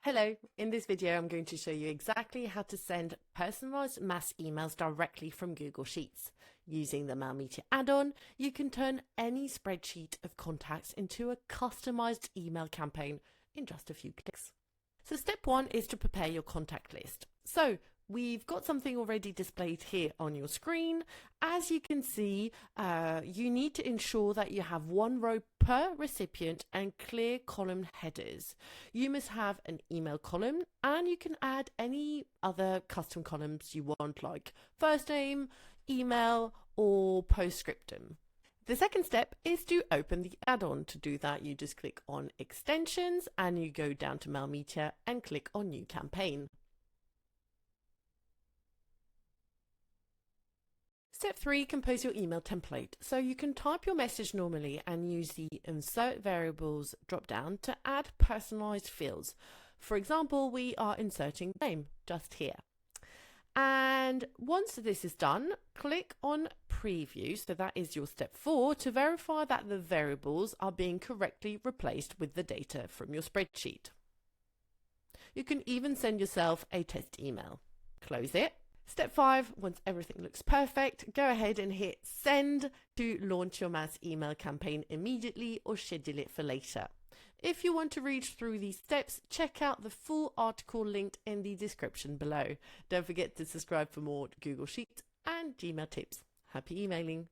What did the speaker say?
Hello, in this video I'm going to show you exactly how to send personalized mass emails directly from Google Sheets. Using the Mailmeteor add-on, you can turn any spreadsheet of contacts into a customized email campaign in just a few clicks. So step one is to prepare your contact list. So we've got something already displayed here on your screen. As you can see, you need to ensure that you have one row per recipient and clear column headers. You must have an email column, and you can add any other custom columns you want, like first name, email, or postscriptum. The second step is to open the add-on. To do that, you just click on Extensions and you go down to Mailmeteor and click on New Campaign. Step 3, compose your email template. So you can type your message normally and use the Insert Variables drop-down to add personalized fields. For example, we are inserting name just here. And once this is done, click on Preview, so that is your step 4, to verify that the variables are being correctly replaced with the data from your spreadsheet. You can even send yourself a test email. Close it. Step 5, once everything looks perfect, go ahead and hit Send to launch your mass email campaign immediately or schedule it for later. If you want to read through these steps, check out the full article linked in the description below. Don't forget to subscribe for more Google Sheets and Gmail tips. Happy emailing!